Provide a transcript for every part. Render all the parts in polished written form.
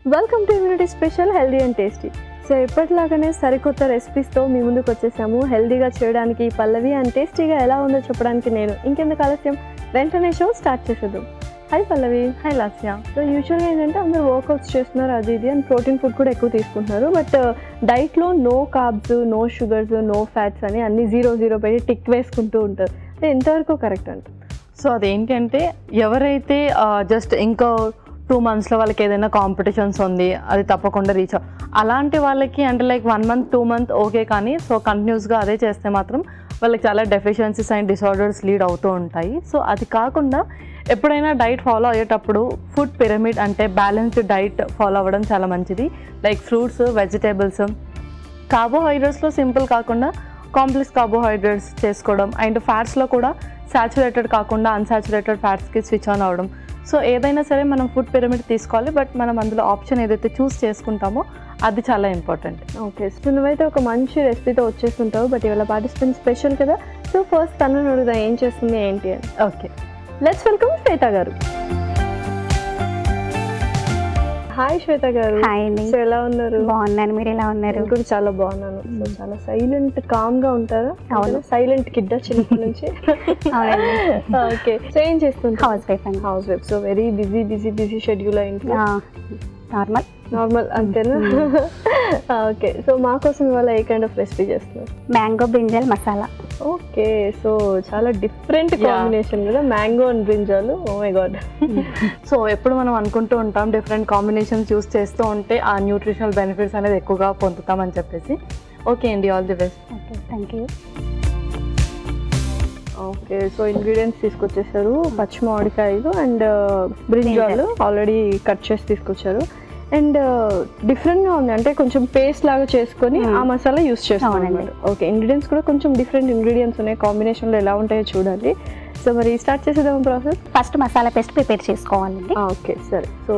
Welcome to immunity special healthy and tasty. So ఎప్పటిలాగానే సరికొత్త రెసిపీస్తో మీ ముందుకు వచ్చేసాము. హెల్దీగా చేయడానికి పల్లవి అండ్ టేస్టీగా ఎలా ఉందో చెప్పడానికి నేను. ఇంకెందుకు ఆలస్యం, వెంటనే షో స్టార్ట్ చేసేద్దాం. హాయ్ పల్లవి. హాయ్ లాస్యా. సో యూజువల్గా ఏంటంటే అందరూ వర్కౌట్స్ చేస్తున్నారు, అది ఇది అని ప్రోటీన్ ఫుడ్ కూడా ఎక్కువ తీసుకుంటున్నారు. బట్ డైట్లో no carbs, no sugars, no fats అని అన్ని 0 పెట్టి టిక్ వేసుకుంటూ ఉంటారు. అది ఎంతవరకు కరెక్ట్ అంట? సో అదేంటంటే ఎవరైతే జస్ట్ ఇంకా 2 monthsలో వాళ్ళకి ఏదైనా కాంపిటీషన్స్ ఉంది, అది తప్పకుండా రీచ్ అలాంటి వాళ్ళకి అంటే లైక్ 1 month 2 month ఓకే, కానీ సో కంటిన్యూస్గా అదే చేస్తే మాత్రం వాళ్ళకి చాలా డెఫిషియన్సీస్ అండ్ డిసార్డర్స్ లీడ్ అవుతూ ఉంటాయి. సో అది కాకుండా ఎప్పుడైనా డైట్ ఫాలో అయ్యేటప్పుడు ఫుడ్ పిరమిడ్ అంటే బ్యాలెన్స్డ్ డైట్ ఫాలో అవ్వడం చాలా మంచిది. లైక్ ఫ్రూట్స్, వెజిటేబుల్స్, కార్బోహైడ్రేట్స్లో సింపుల్ కాకుండా కాంప్లెక్స్ కార్బోహైడ్రేట్స్ చేసుకోవడం, అండ్ ఫ్యాట్స్లో కూడా సాచురేటెడ్ కాకుండా అన్సాచురేటెడ్ ఫ్యాట్స్కి స్విచ్ ఆన్ అవ్వడం. సో ఏదైనా సరే మనం ఫుడ్ పిరమిడ్ తీసుకోవాలి, బట్ మనం అందులో ఆప్షన్ ఏదైతే చూస్ చేసుకుంటామో అది చాలా ఇంపార్టెంట్. ఓకే, సో నువ్వైతే ఒక మంచి రెసిపీతో వచ్చేస్తుంటావు, బట్ ఇవాళ పార్టిసిపెంట్ స్పెషల్ కదా. సో ఫస్ట్ తనను అడుగుదా ఏం చేస్తుంది ఏంటి అని. ఓకే, లెట్స్ వెల్కమ్ శ్వేత గారు. హాయ్ శ్వేత గారు. హాయ్ అండి. సో ఎలా ఉన్నారు? బాగున్నాను, మీరు ఎలా ఉన్నారు? నేను కూడా చాలా బాగున్నాను. సో చాలా సైలెంట్ కామ్ గా ఉంటారా? అవును, సైలెంట్ కిడ్డా చిన్నప్పటి నుంచి? ఓకే, సో ఏం చేస్తుంది? హౌస్ వైఫ్ అండి. Housewife. So very busy schedule ఇంట్లో. నార్మల్ అంతేనా? ఓకే, సో మా కోసం ఇవాళ ఏ కైండ్ ఆఫ్ రెసిపీ చేస్తున్నారు? Mango brinjal masala. Okay, so చాలా డిఫరెంట్ కాంబినేషన్ కదా, మ్యాంగో అండ్ బ్రింజాలు. Oh my god. సో ఎప్పుడు మనం అనుకుంటూ ఉంటాం డిఫరెంట్ కాంబినేషన్స్ యూస్ చేస్తూ ఉంటే ఆ న్యూట్రిషనల్ బెనిఫిట్స్ అనేది ఎక్కువగా పొందుతామని చెప్పేసి. ఓకే అండి, all the best. Okay, thank you. Okay, so ingredients తీసుకొచ్చేసారు. పచ్చి మామిడికాయలు అండ్ బ్రింజాలు ఆల్రెడీ కట్ చేసి తీసుకొచ్చారు. అండ్ డిఫరెంట్గా ఉంది, అంటే కొంచెం పేస్ట్ లాగా చేసుకొని ఆ మసాలా యూస్ చేస్తాం అన్నమాట. ఓకే, ఇంగ్రీడియంట్స్ కూడా కొంచెం డిఫరెంట్ ఇంగ్రీడియంట్స్ ఉన్నాయి, కాంబినేషన్లో ఎలా ఉంటాయో చూడాలి. సో మరి స్టార్ట్ చేసేద్దాం process. First masala paste prepare చేసుకోవాలండి. ఓకే సరే, సో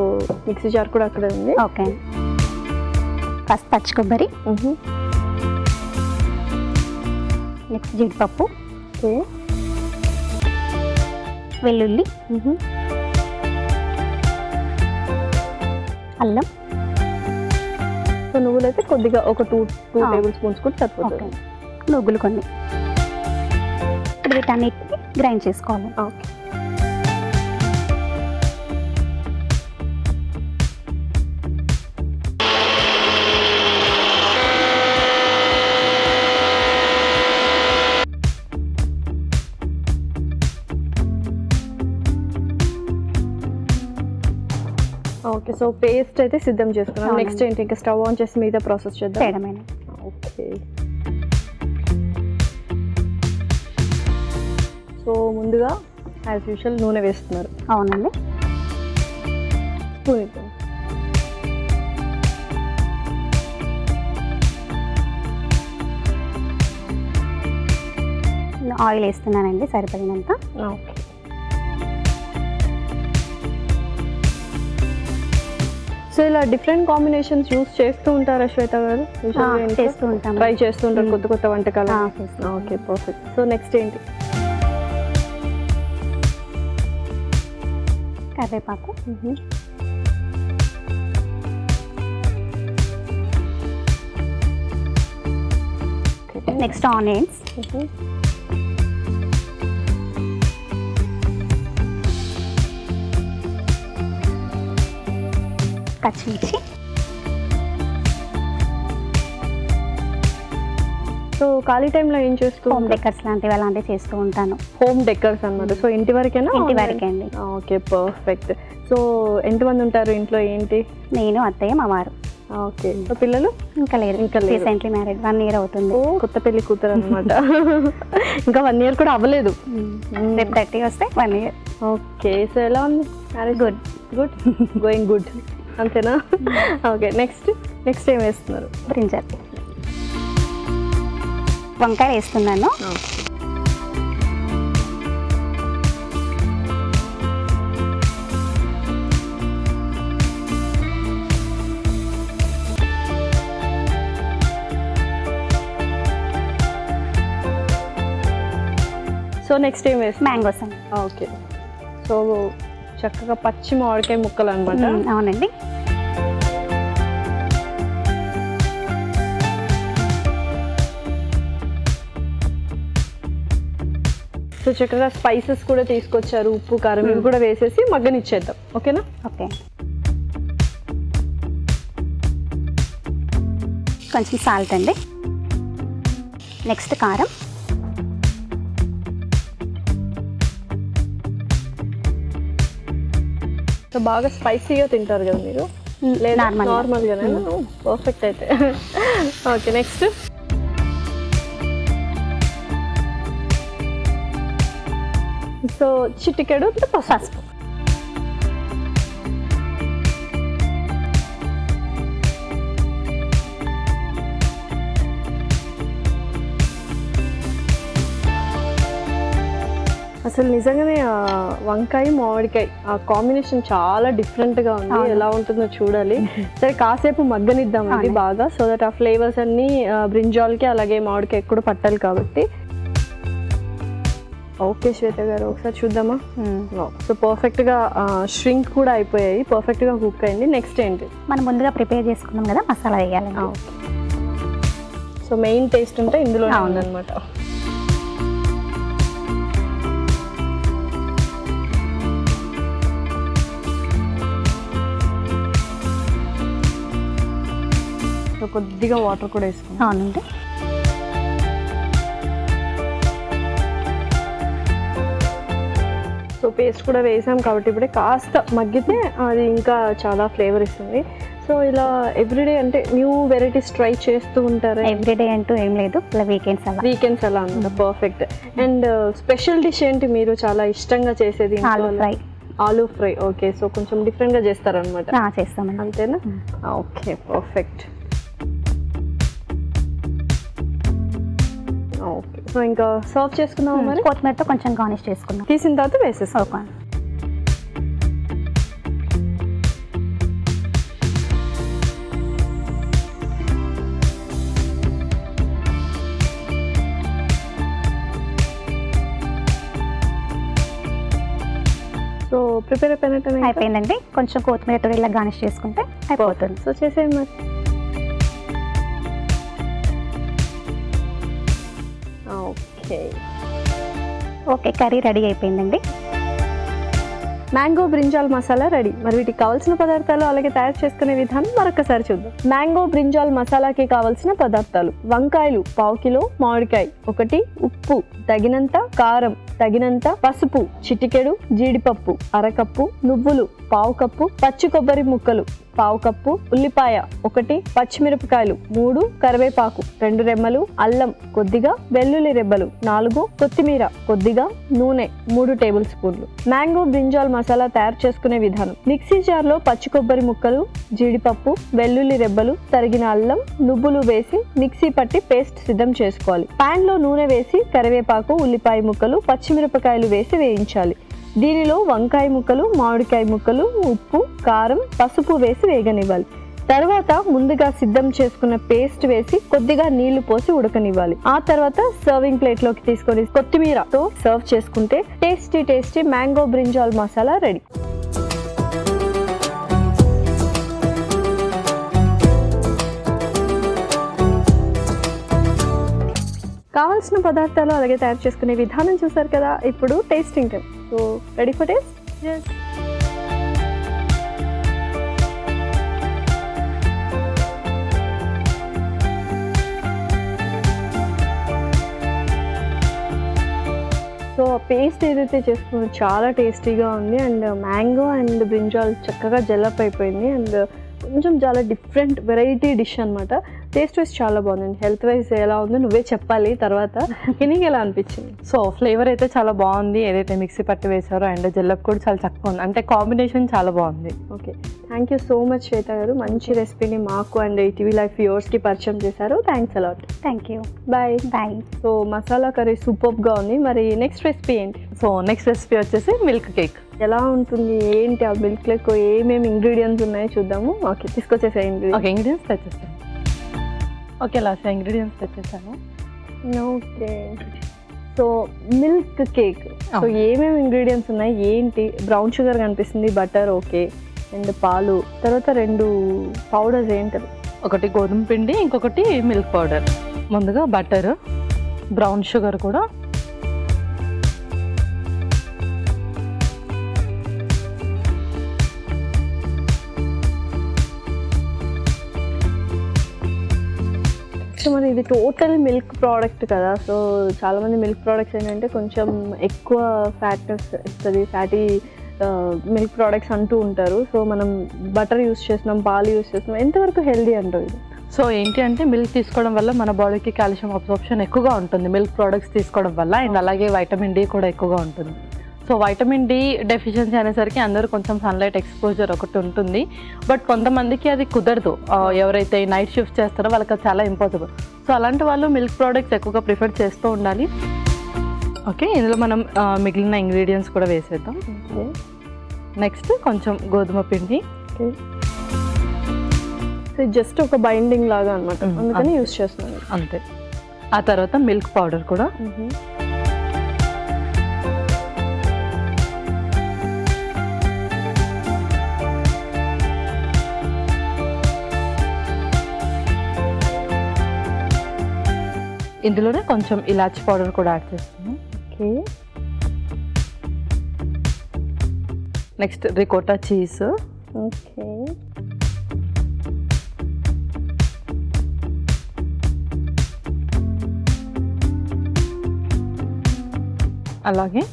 మిక్సీ జార్ కూడా అక్కడే ఉంది. ఓకే, ఫస్ట్ పచ్చి కొబ్బరి, నెక్స్ట్ జీడిపప్పు, ఓకే, వెల్లుల్లి, అల్లం. సో నువ్వులు అయితే కొద్దిగా ఒక 2 టేబుల్ స్పూన్స్ కూడా సరిపోతుంది. నువ్వులు కొన్ని. వీటన్నిటిని గ్రైండ్ చేసుకోవాలి. ఓకే, ఓకే, సో పేస్ట్ అయితే సిద్ధం చేసుకున్నాం. నెక్స్ట్ ఏంటి, ఇంకా స్టవ్ ఆన్ చేసి మిగతా ప్రాసెస్ చేద్దాం. ఓకే, సో ముందుగా యాజ్ యూజువల్ నూనె వేస్తున్నారు. అవునండి, స్పూన్ ఇద్దాం. ఆయిల్ వేస్తున్నానండి సరిపడినంత. ఓకే, సో ఇలా డిఫరెంట్ కాంబినేషన్స్ యూస్ చేస్తూ ఉంటారా శ్వేత గారు? చేస్తూ ఉంటాం, ట్రై చేస్తూ ఉంటారు కొత్త వంటకాలు. Okay, perfect. సో నెక్స్ట్ ఏంటి? కరివేపాకు, నెక్స్ట్ ఆనియన్స్, పచ్చిమిర్చి. సో ఖాళీ టైంలో ఏం చేస్తూ? హోమ్ డెకర్స్ లాంటివి అలాంటివి చేస్తూ ఉంటాను. హోమ్ డెకర్స్ అన్నమాట. సో ఇంటి వరకేనా? ఇంటి వరకే అండి. Okay, perfect. సో ఎంతమంది ఉంటారు ఇంట్లో? ఏంటి? నేను, అత్తయ్య, మా వారు. ఓకే, సో పిల్లలు? ఇంకా లేదు, రీసెంట్లీ మ్యారేడ్, 1 year అవుతుంది. కొత్త పెళ్లి కూతురు అనమాట. ఇంకా 1 year కూడా అవ్వలేదు. రేపు 30 వస్తే 1 year. ఓకే, సో ఎలా ఉంది మ్యారేజ్? గుడ్, గోయింగ్ గుడ్ అంతేనా? ఓకే, నెక్స్ట్ ఏం వేస్తున్నారు? బ్రింజల్, వంకాయ వేస్తున్నాను. సో నెక్స్ట్ ఏం వేస్తాం? మ్యాంగోస్ అండి. ఓకే, సో చక్కగా పచ్చి మామిడికాయ ముక్కలు అనమాట. అవునండి. సో చక్కగా స్పైసెస్ కూడా తీసుకొచ్చారు, ఉప్పు కారం ఇవి కూడా వేసేసి మగ్గనిచ్చేద్దాం. ఓకేనా? ఓకే, కొంచెం సాల్ట్ అండి, నెక్స్ట్ కారం, సో బాగా స్పైసీగా తింటారు కదా మీరు, లేదా నార్మల్గానే? పర్ఫెక్ట్ అయితే. ఓకే, నెక్స్ట్ సో చిటికెడు పసుపు. అసలు నిజంగానే వంకాయ మామిడికాయ ఆ కాంబినేషన్ చాలా డిఫరెంట్గా ఉంది. ఎలా ఉంటుందో చూడాలి. సరే కాసేపు మగ్గనిద్దాం ఇది బాగా, సో దట్ ఆ ఫ్లేవర్స్ అన్నీ బ్రింజాల్కి అలాగే మామిడికాయ కూడా పట్టాలి కాబట్టి. ఓకే శ్వేత గారు, ఒకసారి చూద్దామా? సో పర్ఫెక్ట్గా ష్రింక్ కూడా అయిపోయాయి, పర్ఫెక్ట్గా కుక్ అయింది. నెక్స్ట్ ఏంటి? మనం ముందుగా ప్రిపేర్ చేసుకున్నాం కదా మసాలా వేయాలి. సో మెయిన్ టేస్ట్ అంటే ఇందులో ఉందన్నమాట. సో కొద్దిగా వాటర్ కూడా వేసుకున్నాం. అవునండి. సో పేస్ట్ కూడా వేసాం కాబట్టి ఇప్పుడే కాస్త మగ్గితే అది ఇంకా చాలా ఫ్లేవర్ ఇస్తుంది. సో ఇలా ఎవ్రీడే అంటే న్యూ వెరైటీస్ ట్రై చేస్తూ ఉంటారా? ఎవ్రీడే అంటూ ఏం లేదు, ఇలా వీకెండ్స్ అలా అనమాట. పర్ఫెక్ట్. అండ్ స్పెషల్ డిష్ ఏంటి మీరు చాలా ఇష్టంగా చేసేది? ఆలూ ఫ్రై. ఓకే, సో కొంచెం డిఫరెంట్గా చేస్తారనమాట. చేస్తామండి. అంతేనా? Okay, perfect. ఓకే, సో ఇంకా సర్వ్ చేసుకుందాం. మరి కొత్తిమీరతో కొంచెం గార్నిష్ చేసుకుందాం. తీసిన తర్వాత వేసేసుకో. సో ప్రిపేర్ అయిపోయిందండి. కొంచెం కొత్తిమీరతో ఇలా గార్నిష్ చేసుకుంటే అయిపోతుంది. సో చేసేయండి మరి. ఓకే, కర్రీ రెడీ అయిపోయిందండి. Mango brinjal masala ready. మరి వీటికి కావాల్సిన పదార్థాలు అలాగే తయారు చేసుకునే విధానం మరొకసారి చూద్దాం. మ్యాంగో బ్రింజాల్ మసాలాకి కావాల్సిన పదార్థాలు: వంకాయలు పావు కిలో, మామిడికాయ 1, ఉప్పు తగినంత, కారం తగినంత, పసుపు చిటికెడు, జీడిపప్పు అరకప్పు, నువ్వులు పావు కప్పు, పచ్చి కొబ్బరి ముక్కలు పావు కప్పు, ఉల్లిపాయ 1, పచ్చిమిరపకాయలు 3, కరివేపాకు 2 రెమ్మలు, అల్లం కొద్దిగా, వెల్లుల్లి రెబ్బలు 4, కొత్తిమీర కొద్దిగా, నూనె 3 టేబుల్ స్పూన్లు. మ్యాంగో బ్రింజాల్ మసాలా తయారు చేసుకునే విధానం: మిక్సీ జార్లో పచ్చి కొబ్బరి ముక్కలు, జీడిపప్పు, వెల్లుల్లి రెబ్బలు, తరిగిన అల్లం, నువ్వులు వేసి మిక్సీ పట్టి పేస్ట్ సిద్ధం చేసుకోవాలి. పాన్ లో నూనె వేసి కరివేపాకు, ఉల్లిపాయ ముక్కలు, పచ్చిమిరపకాయలు వేసి వేయించాలి. దీనిలో వంకాయ ముక్కలు, మామిడికాయ ముక్కలు, ఉప్పు, కారం, పసుపు వేసి వేగనివ్వాలి. తర్వాత ముందుగా సిద్ధం చేసుకున్న పేస్ట్ వేసి కొద్దిగా నీళ్లు పోసి ఉడకనివ్వాలి. ఆ తర్వాత సర్వింగ్ ప్లేట్ లోకి తీసుకొని కొత్తిమీరతో సర్వ్ చేసుకుంటే tasty mango brinjal masala ready. కావాల్సిన పదార్థాలు అలాగే తయారు చేసుకునే విధానం చూసారు కదా. ఇప్పుడు tasting time. So ready for taste? So paste ఏదైతే చేసుకున్నారో చాలా టేస్టీగా ఉంది. అండ్ మ్యాంగో అండ్ బ్రింజాల్ చక్కగా జెలప్ అయిపోయింది. అండ్ కొంచెం చాలా డిఫరెంట్ వెరైటీ డిష్ అనమాట. టేస్ట్ వైజ్ చాలా బాగుంది. హెల్త్ వైజ్ ఎలా ఉందో నువ్వే చెప్పాలి తర్వాత. నీకు ఎలా అనిపించింది? సో ఫ్లేవర్ అయితే చాలా బాగుంది, ఏదైతే మిక్సీ పట్టి వేసారో. అండ్ జెల్లప్ కూడా చాలా చక్కగా ఉంది, అంటే కాంబినేషన్ చాలా బాగుంది. Okay, thank you so much Shweta గారు. మంచి రెసిపీని మాకు అండ్ ఈటీవీ లైఫ్ వ్యూవర్స్కి పరిచయం చేశారు. Thanks a lot. Thank you. Bye. Bye. So masala curry సూపర్గా ఉంది. మరి నెక్స్ట్ రెసిపీ ఏంటి? సో నెక్స్ట్ రెసిపీ వచ్చేసి మిల్క్ కేక్. ఎలా ఉంటుంది ఏంటి ఆ మిల్క్ కేక్, ఏమేమి ఇంగ్రీడియంట్స్ ఉన్నాయో చూద్దాము. ఓకే, తీసుకొచ్చేసాయి. ఓకే, ఇంగ్రీడియంట్స్ తెచ్చేస్తాను. ఓకే, లాస్ట్ ఇంగ్రీడియంట్స్ తెచ్చేసాను. Okay, so milk cake. So ఏమేమి ఇంగ్రీడియంట్స్ ఉన్నాయి ఏంటి? బ్రౌన్ షుగర్ కనిపిస్తుంది, బటర్, ఓకే, అండ్ పాలు, తర్వాత 2 పౌడర్స్ ఏంటది? ఒకటి గోధుమ పిండి, ఇంకొకటి మిల్క్ పౌడర్. ముందుగా బటర్, బ్రౌన్ షుగర్ కూడా, నెక్స్ట్ మరి ఇది టోటల్ మిల్క్ ప్రోడక్ట్ కదా, సో చాలామంది మిల్క్ ప్రోడక్ట్స్ ఏంటంటే కొంచెం ఎక్కువ ఫ్యాట్నెస్ ఇస్తుంది, ఫ్యాటీ మిల్క్ ప్రోడక్ట్స్ అంటూ ఉంటారు. సో మనం బటర్ యూస్ చేస్తున్నాం, పాలు యూస్ చేస్తున్నాం, ఎంతవరకు హెల్దీ అంటారు ఇది? సో ఏంటి అంటే మిల్క్ తీసుకోవడం వల్ల మన బాడీకి కాల్షియం అబ్సార్ప్షన్ ఎక్కువగా ఉంటుంది మిల్క్ ప్రోడక్ట్స్ తీసుకోవడం వల్ల, అండ్ అలాగే వైటమిన్ డి కూడా ఎక్కువగా ఉంటుంది. సో వైటమిన్ డి డెఫిషియన్సీ అనేసరికి అందరూ కొంచెం సన్లైట్ ఎక్స్పోజర్ ఒకటి ఉంటుంది, బట్ కొంతమందికి అది కుదరదు. ఎవరైతే నైట్ షిఫ్ట్ చేస్తారో వాళ్ళకి అది చాలా ఇంపాసిబుల్. సో అలాంటి వాళ్ళు మిల్క్ ప్రోడక్ట్స్ ఎక్కువగా ప్రిఫర్ చేస్తూ ఉండాలి. ఓకే, ఇందులో మనం మిగిలిన ఇంగ్రీడియంట్స్ కూడా వేసేద్దాం. నెక్స్ట్ కొంచెం గోధుమ పిండి. సో జస్ట్ ఒక బైండింగ్ లాగా అనమాట, అందుకని యూస్ చేస్తున్నాను అంతే. ఆ తర్వాత మిల్క్ పౌడర్ కూడా. ఇందులోనే కొంచెం ఇలాచి పౌడర్ కూడా యాడ్ చేస్తున్నాం. Okay, next ricotta cheese. Okay, అలాగే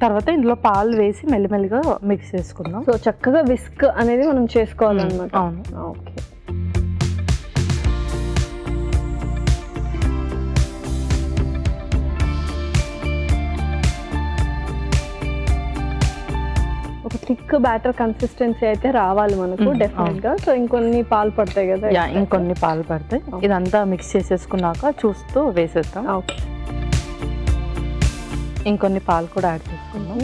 తర్వాత ఇందులో పాలు వేసి మెల్లిమెల్లిగా మిక్స్ చేసుకుందాం. సో చక్కగా విస్క్ అనేది మనం చేసుకోవాలన్నమాట. అవును. ఓకే, ఒక థిక్ బ్యాటర్ కన్సిస్టెన్సీ అయితే రావాలి మనకు డెఫినెట్ గా. సో ఇంకొన్ని పాలు పడతాయి కదా? ఇంకొన్ని పాలు పడతాయి. ఇదంతా మిక్స్ చేసేసుకున్నాక చూస్తూ వేసేస్తాం. ఓకే, ఇంకొన్ని పాలు కూడా యాడ్ చేసుకుందాం.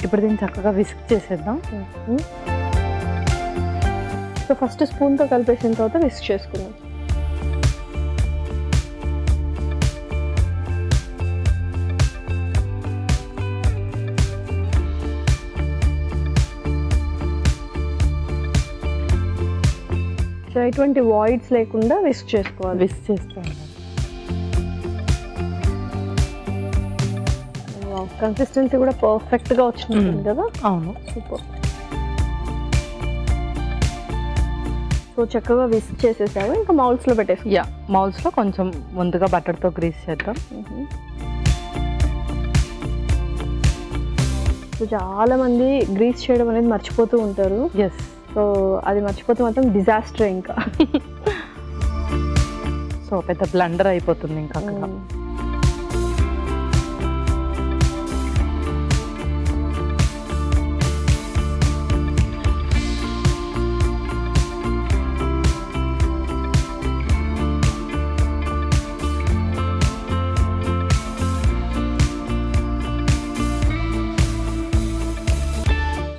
ఇప్పుడు దీన్ని చక్కగా విస్క్ చేసేద్దాం. సో ఫస్ట్ స్పూన్తో కలిపేసిన తర్వాత విస్క్ చేసుకుందాం. సో ఎటువంటి వాయిడ్స్ లేకుండా విస్క్ చేసుకోవాలి. విస్క్ చేస్తాం. కన్సిస్టెన్సీ కూడా పర్ఫెక్ట్ గా వచ్చింది కదా? అవును, సూపర్. సో చక్కగా విస్క్ చేసేసావు, ఇంకా మౌల్స్ లో పెట్టేసి. మౌల్స్ లో కొంచెం ముందుగా బటర్ తో గ్రీస్ చేద్దాం. సో చాలా మంది గ్రీస్ చేయడం అనేది మర్చిపోతూ ఉంటారు. ఎస్. సో అది మర్చిపోతే మాత్రం డిజాస్టర్ ఇంకా. సో పెద్ద బ్లండర్ అయిపోతుంది ఇంకా అక్కడ.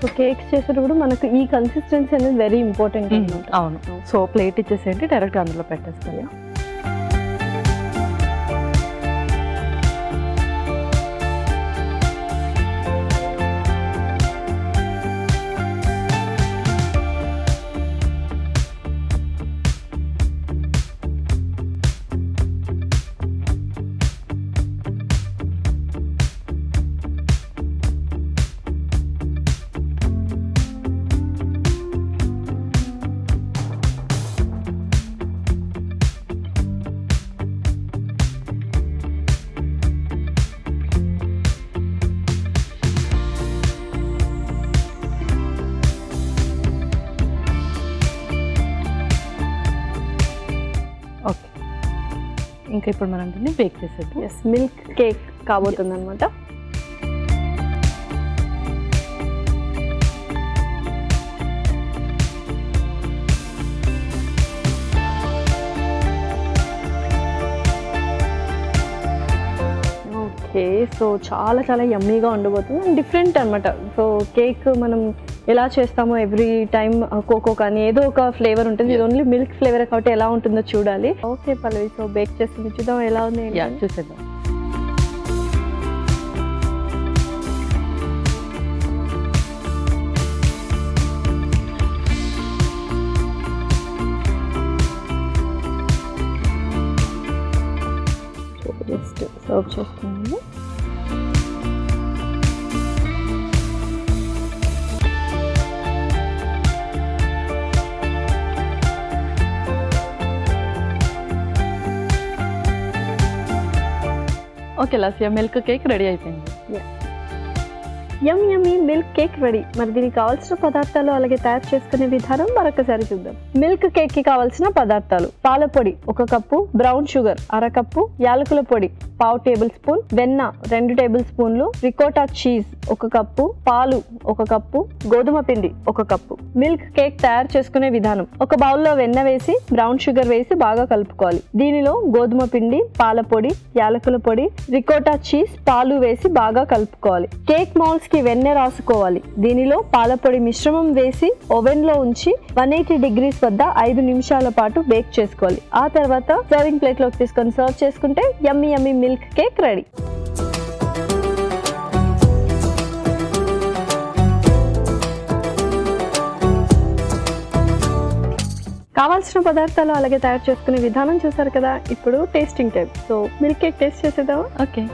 సో కేక్స్ చేసేటప్పుడు మనకు ఈ కన్సిస్టెన్సీ అనేది వెరీ ఇంపార్టెంట్ అన్నమాట. అవును. సో ప్లేట్ ఇచ్చేసేయండి, డైరెక్ట్ అందులో పెట్టేస్తాను. ఓకే, ఇంకా ఇప్పుడు మనం దీన్ని బేక్ చేసేద్దాం. ఎస్, మిల్క్ కేక్ కాబోతుంది అనమాట. ఓకే, సో చాలా చాలా యమ్మీగా ఉండబోతుంది అండ్ డిఫరెంట్ అనమాట. సో కేక్ మనం ఎలా చేస్తామో ఎవ్రీ టైమ్ కోకో కానీ ఏదో ఒక ఫ్లేవర్ ఉంటుంది, ఇది ఓన్లీ మిల్క్ ఫ్లేవర్ కాబట్టి ఎలా ఉంటుందో చూడాలి. ఓకే పల్లవి, సో బేక్ చేస్తుంది, చూద్దాం ఎలా ఉంది. చూసేద్దాం. జస్ట్ సర్వ్ చేస్తున్నాము. ఓకే లస్య మిల్క్ కేక్ రెడీ అయిపోయింది. యమ్మీ మిల్క్ కేక్ రెడీ. మరి దీనికి కావాల్సిన పదార్థాలు అలాగే తయారు చేసుకునే విధానం మరొకసారి చూద్దాం. మిల్క్ కేక్ కి కావాల్సిన పదార్థాలు: పాల పొడి 1 కప్పు, బ్రౌన్ షుగర్ 1/2 కప్పు, యాలకుల పొడి 1/2 టేబుల్ స్పూన్, వెన్న 2 టేబుల్ స్పూన్లు, రికోటా చీజ్ 1 కప్పు, పాలు 1 కప్పు, గోధుమ పిండి 1 కప్పు. మిల్క్ కేక్ తయారు చేసుకునే విధానం: ఒక బౌల్లో వెన్న వేసి బ్రౌన్ షుగర్ వేసి బాగా కలుపుకోవాలి. దీనిలో గోధుమ పిండి, పాల పొడి, యాలకుల పొడి, రికోటా చీజ్, పాలు వేసి బాగా కలుపుకోవాలి. కేక్ మౌల్డ్స్ కి వెన్న రాసుకోవాలి. దీనిలో పాల పొడి మిశ్రమం వేసి ఓవెన్ లో ఉంచి 180 డిగ్రీస్ వద్ద 5 నిమిషాల పాటు బేక్ చేసుకోవాలి. ఆ తర్వాత సర్వింగ్ ప్లేట్ లోకి తీసుకొని సర్వ్ చేసుకుంటే యమ్మీ మిల్క్ కేక్ రెడీ. కావాల్సిన పదార్థాలు అలాగే తయారు చేసుకునే విధానం చూసారు కదా. ఇప్పుడు tasting time. So milk cake taste చేసేద్దామా? ఓకే.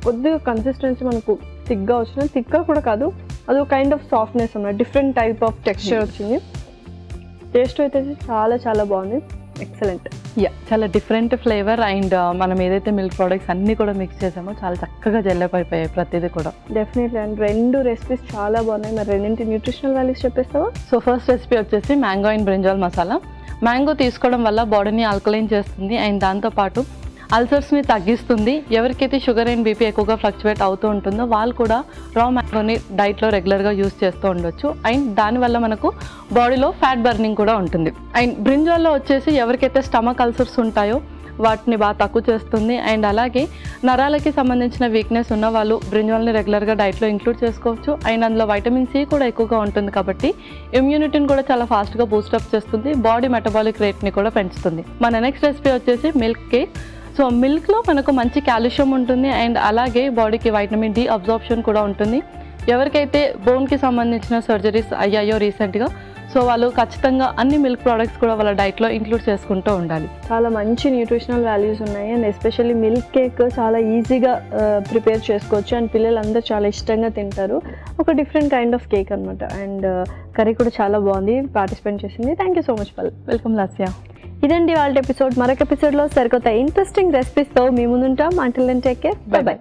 కొద్దిగా కన్సిస్టెన్సీ మనకు థిక్గా వచ్చిన, థిక్గా కూడా కాదు, అది ఒక కైండ్ ఆఫ్ సాఫ్ట్నెస్ అన్నమాట. డిఫరెంట్ టైప్ ఆఫ్ టెక్స్చర్ వచ్చింది. టేస్ట్ అయితే చాలా చాలా బాగుంది. ఎక్సలెంట్. చాలా డిఫరెంట్ ఫ్లేవర్ అండ్ మనం ఏదైతే మిల్క్ ప్రోడక్ట్స్ అన్నీ కూడా మిక్స్ చేసామో చాలా చక్కగా జెల్లప్ అయిపోయాయి ప్రతిదీ కూడా. డెఫినెట్లీ. అండ్ 2 రెసిపీస్ చాలా బాగున్నాయి. మరి రెండింటి న్యూట్రిషనల్ వాల్యూస్ చెప్పేస్తావా? సో ఫస్ట్ రెసిపీ వచ్చేసి mango and brinjal masala. Mango తీసుకోవడం వల్ల బాడీని ఆల్కలైన్ చేస్తుంది అండ్ దాంతోపాటు అల్సర్స్ని తగ్గిస్తుంది. ఎవరికైతే షుగర్ అండ్ బీపీ ఎక్కువగా ఫ్లక్చువేట్ అవుతూ ఉంటుందో వాళ్ళు కూడా రా మ్యాంగోని డైట్లో రెగ్యులర్గా యూస్ చేస్తూ ఉండొచ్చు. అండ్ దానివల్ల మనకు బాడీలో ఫ్యాట్ బర్నింగ్ కూడా ఉంటుంది. అండ్ బ్రింజాల్లో వచ్చేసి ఎవరికైతే స్టమక్ అల్సర్స్ ఉంటాయో వాటిని బాగా తక్కువ చేస్తుంది. అండ్ అలాగే నరాలకి సంబంధించిన వీక్నెస్ ఉన్న వాళ్ళు బ్రింజాల్ని రెగ్యులర్గా డైట్లో ఇంక్లూడ్ చేసుకోవచ్చు. అండ్ అందులో వైటమిన్ సి కూడా ఎక్కువగా ఉంటుంది కాబట్టి ఇమ్యూనిటీని కూడా చాలా ఫాస్ట్గా బూస్టప్ చేస్తుంది. బాడీ మెటబాలిక్ రేట్ని కూడా పెంచుతుంది. మన నెక్స్ట్ రెసిపీ వచ్చేసి మిల్క్ కేక్. సో మిల్క్లో మనకు మంచి కాల్షియం ఉంటుంది అండ్ అలాగే బాడీకి వైటమిన్ డి అబ్జార్ప్షన్ కూడా ఉంటుంది. ఎవరికైతే బోన్కి సంబంధించిన సర్జరీస్ అయ్యాయో రీసెంట్గా, సో వాళ్ళు ఖచ్చితంగా అన్ని మిల్క్ ప్రోడక్ట్స్ కూడా వాళ్ళ డైట్లో ఇంక్లూడ్ చేసుకుంటూ ఉండాలి. చాలా మంచి న్యూట్రిషనల్ వాల్యూస్ ఉన్నాయి. అండ్ ఎస్పెషల్లీ మిల్క్ కేక్ చాలా ఈజీగా ప్రిపేర్ చేసుకోవచ్చు అండ్ పిల్లలందరూ చాలా ఇష్టంగా తింటారు. ఒక డిఫరెంట్ కైండ్ ఆఫ్ కేక్ అనమాట. అండ్ కర్రీ కూడా చాలా బాగుంది. పార్టిసిపేట్ చేసింది. థ్యాంక్ యూ సో మచ్ పల్. వెల్కమ్ లాస్యా. ఇదండి వాళ్ళ ఎపిసోడ్. మరొక ఎపిసోడ్లో సరికొత్త ఇంట్రెస్టింగ్ రెసిపీస్తో మీ ముందుంటాం. Until then take care. Bye by.